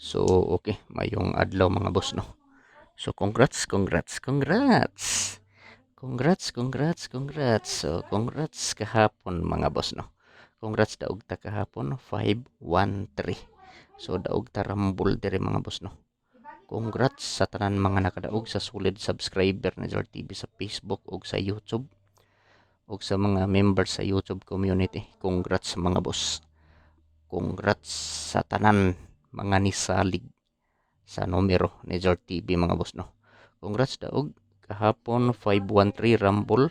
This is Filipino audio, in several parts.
So, okay, mayong adlaw mga boss, no? So, congrats. So, congrats kahapon mga boss, no? Congrats daog ta kahapon 513. So, daog ta rambol diri mga boss, no? Congrats sa tanan mga nakadaog sa solid subscriber na Jar TV sa Facebook ug sa YouTube ug sa mga members sa YouTube community. Congrats mga boss. Congrats sa tanan mga nisalig sa numero ni Jar TV mga boss, no. Congrats daog kahapon 513 Rumble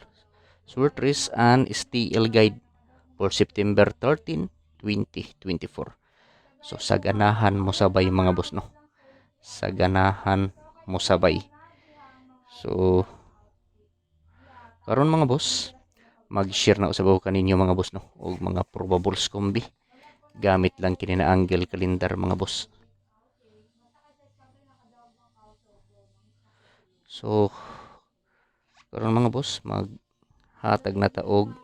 Surtris and STL Guide for September 13, 2024. So sa ganahan mo sabay mga boss, no. Sa ganahan mo sabay. So karon mga boss, mag-share na usabaw kaninyo mga boss, no, og mga probables kombi gamit lang kini na angle calendar mga boss. So karon mga boss, maghatag na ta og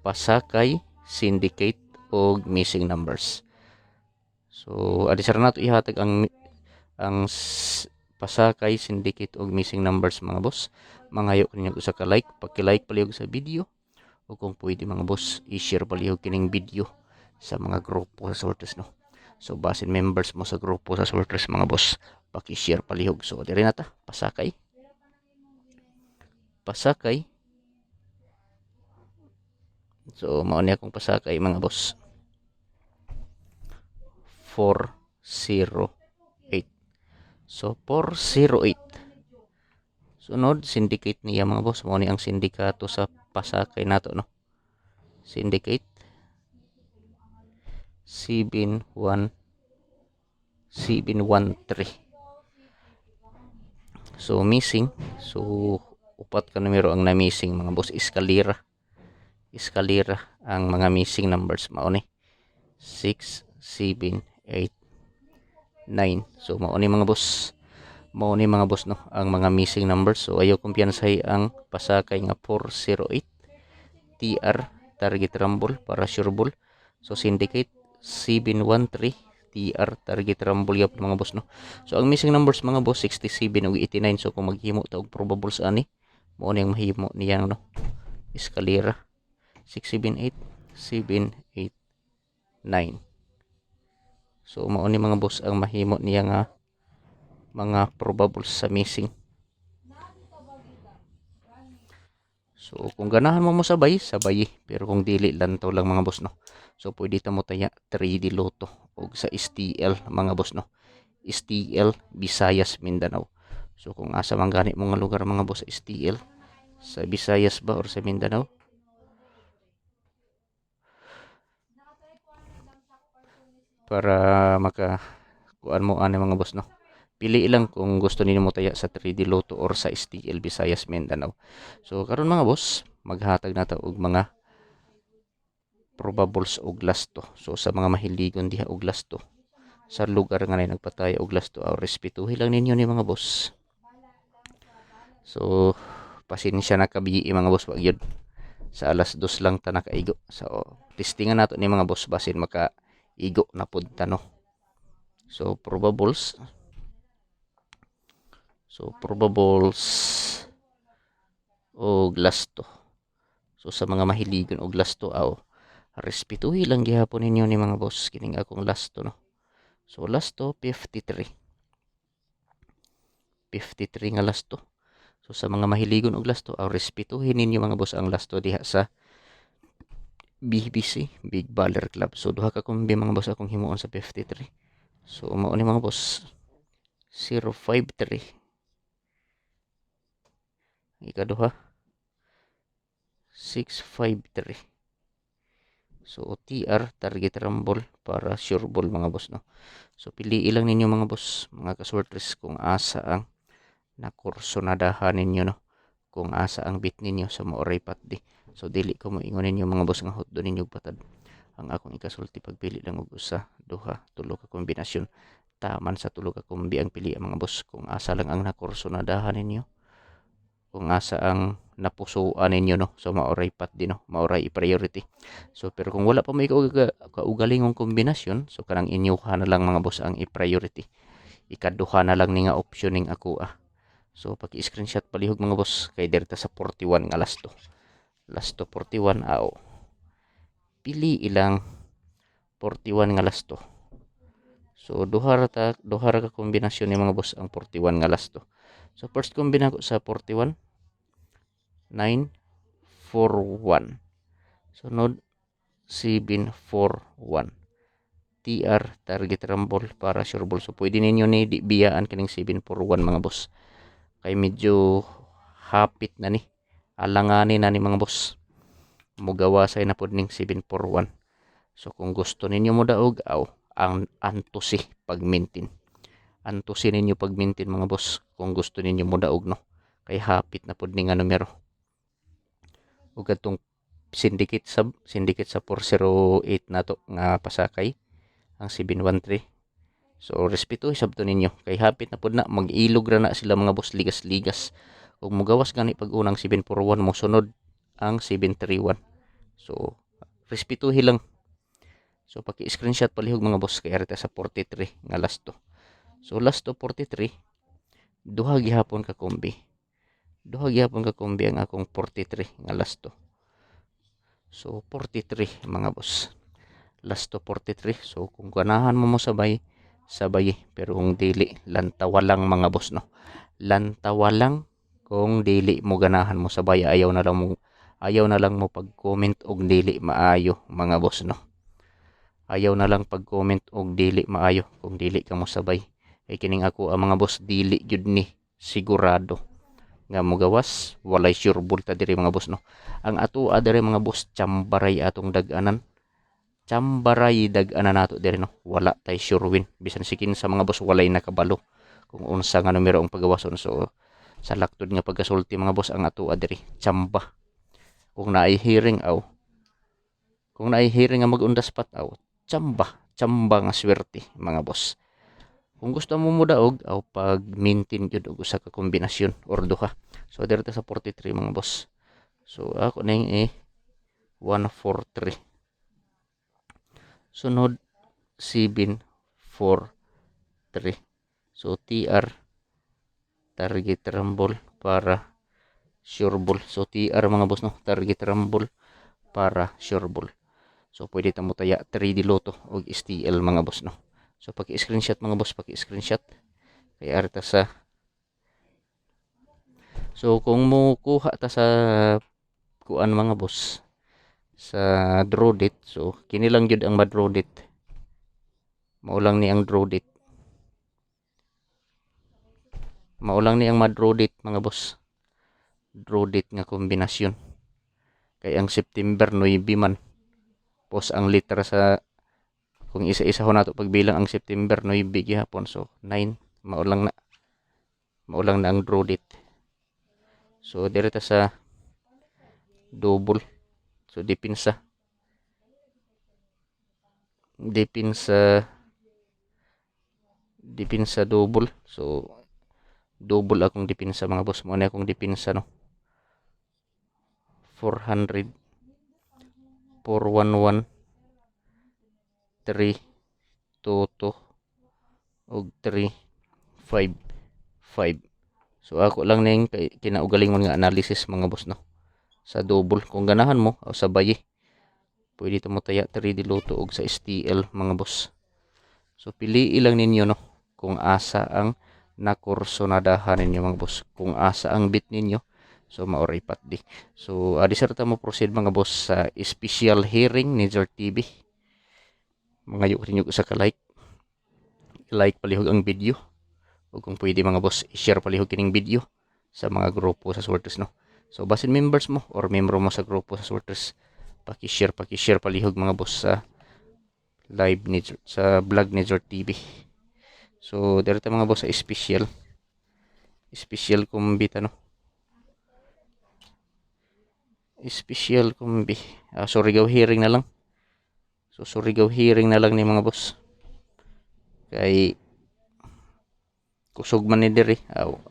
pasakay, syndicate og missing numbers. So adisar nato ihatag pasakay, syndicate og missing numbers mga boss. Mangayo ninyo usa ka like, paki-like palihog sa video o kung pwede mga boss, i-share palihog kining video sa mga grupo sa Sortes, no. So basin members mo sa grupo sa Sortes mga boss, paki-share palihog. So diri na ta, pasakay. So mao ni akong pasakay mga boss. 408. So 408. Sunod, syndicate niya mga boss. Mao ni ang sindikato sa pasakay nato, no. Syndicate 713. So missing. So upat ka numero ang na-missing mga boss. Eskalera ang mga missing numbers. Mao ni 6, 7, 8, 9. So mao ni mga boss. Mao ni mga boss, no, ang mga missing numbers. So ayaw kumpiyansay ang pasakay nga 408 TR target rumble para sure ball. So syndicate 713 TR target rumble yap mga boss, no. So ang missing numbers mga boss 67 ug 89. So kung maghimo ta og probable sa ani, mao ni ang mahimo niya, no. Eskalera 678 789. So mao ni mga boss ang mahimo niya nga mga probable sa missing. So kung ganahan mo sabay. Pero kung dili lantaw lang mga boss, no. So pwede ta mo taya 3D Lotto og sa STL mga boss, no. STL Visayas Mindanao. So kung asa man gani mo nga lugar mga boss, STL sa Visayas ba or sa Mindanao, para maka kuan mo ani mga boss, no. Pili lang kung gusto ninyo mo taya sa 3D Lotto or sa STL Visayas Mindanao. So karon mga boss, maghatag na ta og mga probables og lasto. So sa mga mahiligon diha og lasto sa lugar nga nay nagpataya og lasto, respetuhi lang ninyo ni mga boss. So pasensya na kabiyi mga boss, wag yun sa alas 2 lang ta nakaigo. So testingan nato ni mga boss basin maka igo na pud ta, no. So probables og lasto. So sa mga mahiligon og lasto, respetuhi lang gihapon ninyo ni mga boss kining akong lasto, no. So lasto 53 nga lasto. So sa mga mahiligon og lasto, respetuhin ninyo mga boss ang lasto diha sa BBC Big Baller Club. So duha ka kombi mga boss akong himuon sa 53. So mao ni mga boss 053. Ikaduha 653. So TR target rumble para sure ball mga boss, no. So pili lang ninyo mga boss, mga kasortres, kung asa ang nakursonadahan ninyo, no. Kung asa ang bit ninyo sa maoray patdi. So dili ko mo ingon ninyo mga boss nga hotdo ninyo patad. Ang akong ikasulti pagpili lang og usa, duha, tulo ka kombinasyon. Taman sa tulo ka kombi ang pili mga boss kung asa lang ang nakursonadahan ninyo. kung asa ang napusuan ninyo no. So maoray pat din no, maoray priority. So pero kung wala pa may kaugalingong kombinasyon, so kanang inyuha na lang mga boss ang i-priority. Ikaduha na lang ni nga option ning ako So paki-screenshot palihog mga boss kay dirta sa 41 nga lasto. Lasto 41 pili ilang 41 nga lasto. So duha ra ka kombinasyon ni mga boss ang 41 nga lasto. So first kombina ko sa 41 941. Sunod 741. TR target rumble para sure ball. So pwede ninyo ni di biyaan kining 741 mga boss. Kay medyo hapit na ni. Alanganin na ni mga boss. Mugawasay na pod ning 741. So kung gusto ninyo mo daog ang antusi pag-maintain. Antusi ninyo pag-maintain mga boss kung gusto ninyo mo daog no. Kay hapit na pod ning nga numero. Ug katong syndicate sa 408 nato nga pasakay ang 713. So respeto sabto ninyo kay hapit na pod na mag-ilog ra na sila mga boss ligas-ligas. Ug mugawas gani pag unang 741 mo sunod ang 731. So respetuhi lang. So paki-screenshot palihog mga boss kay arita sa 43 nga lasto. So lasto 43 duha gihapon ka kombi. Duha gihapon ka kombi ang akong 43 nga lasto. So 43 mga boss. Lasto 43. So kung ganahan mo sabay pero kung dili lantawa lang mga boss no. Lantawa lang kung dili mo ganahan mo sabay ayaw na lang mo pag-comment og dili maayo mga boss no. Ayaw na lang pag-comment og dili maayo kung dili ka mo sabay. Kay kining ako ang mga boss dili gyud ni sigurado nga mogawas walay sure bulta diri mga boss no. Ang ato diri mga boss chambaray atong dag-anan. Chambaray dag-anan nato diri no. Wala tay sure win. Bisan sikin sa mga boss walay nakabalo kung unsa nga numero ang pagawason. So sa laktod nga pagkasulti mga boss ang ato diri chamba. Kung naay hearing nga mag-undas pat chamba nga swerte mga boss. Kung gusto mo daog pag maintain gyud og usa ka kombinasyon or duha. So dito sa 43 mga boss. So ako ning 143. Sunod 743. So TR target rumble para sure ball. So TR mga boss no, target rumble para sure ball. So pwede ta mo taya 3D loto og STL mga boss no. So paki-screenshot mga boss, paki-screenshot kay arta sa. So kung mo kuha ta sa kuan mga boss sa draw date, so kini lang gyud ang ma-draw date. Maulang ni ang draw date. Maulang ni ang ma-draw date mga boss. Draw date nga kombinasyon. Kay ang September 9 man. Pos ang litra sa kung isa-isa ho nato pagbilang ang September 9 gihapon. So 9 maulang na ang draw date. So direta sa double. So dipinsa double. So double akong dipinsa mga boss. Mo na akong dipinsa no. 400 411 322 og 355. So ako lang ning kinaugaling nga analysis mga boss no. Sa double kung ganahan mo o sa bayi pwede mo taya 3D loto og sa STL mga boss. So pili lang ninyo no kung asa ang nakursonadahan ninyo mga boss. Kung asa ang bit ninyo so maoray pat di. So disarta mo proceed mga boss sa special hearing ni Zor TV. Mangayo ninyo sa ka-like. I-like palihog ang video. O kung pwede mga boss, i-share palihog kining video sa mga grupo sa Sworters no. So basin members mo or membro mo sa grupo sa Sworters, paki-share palihog mga boss sa live ni sa vlog ni Zor TV. So dito mga boss sa special kumbita no. Special kumbi. Surigao hearing na lang. So Surigao hearing na lang ni mga boss. Kay kusog man ni diri.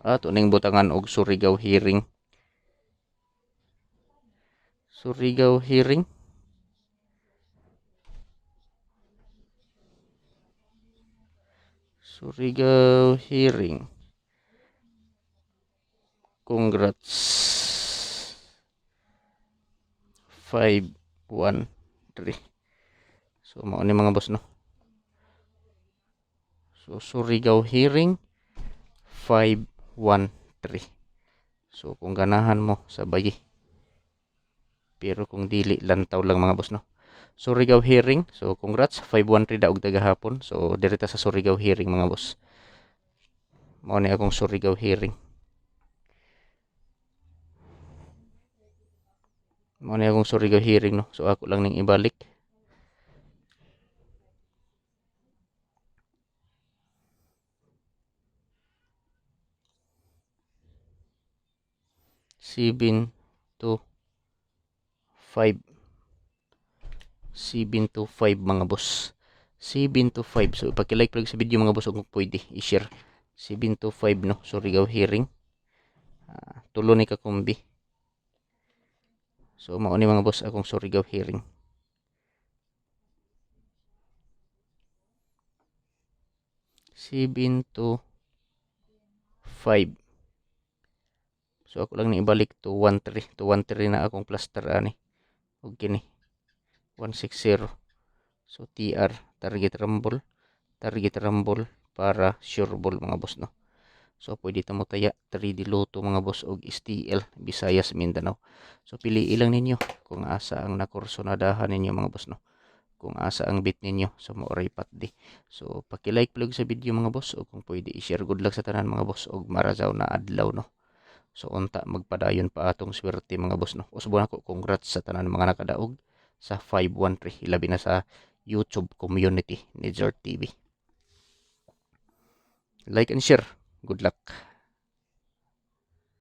Ato ning butangan og Surigao hearing Surigao Hearing. Surigao Hearing. Congrats. 513. So mao ni mga boss no. So Surigao Hearing 513. So kung ganahan mo sabay. Pero kung dili lantaw lang mga boss no. Surigao Hearing. So congrats 513 daog tagahapon. So direta sa Surigao Hearing mga boss. Mao ni akong Surigao Hearing. Mao ni akong Surigao Hearing no. So ako lang ning ibalik. Seven to 5 mga boss. 7 to 5. So paki-like plug sa video mga boss kung pwede i-share. 7 to 5 no. Surigao Hearing. Tulo ni kakumbi. So mao ni mga boss akong Surigao Hearing. Seven to 5. So ako lang ni ibalik to 13. To 13 na akong plaster ani. Og kini 160. So TR target rumble para sure ball mga boss no. So pwede ta mo taya 3D Lotto mga boss og STL Visayas Mindanao. So pili ilang ninyo kung asa ang nakursonadahan ninyo mga boss no. Kung asa ang bit ninyo so maoray patdi. So paki-like plug sa video mga boss o kung pwede i-share. Good luck sa tanan mga boss og marazaw na adlaw no. So unta magpadayon pa atong swerte mga boss no. Usbon ako congrats sa tanan mga nakadaog sa 513 ilabi na sa YouTube community ni Zord TV. Like and share. Good luck.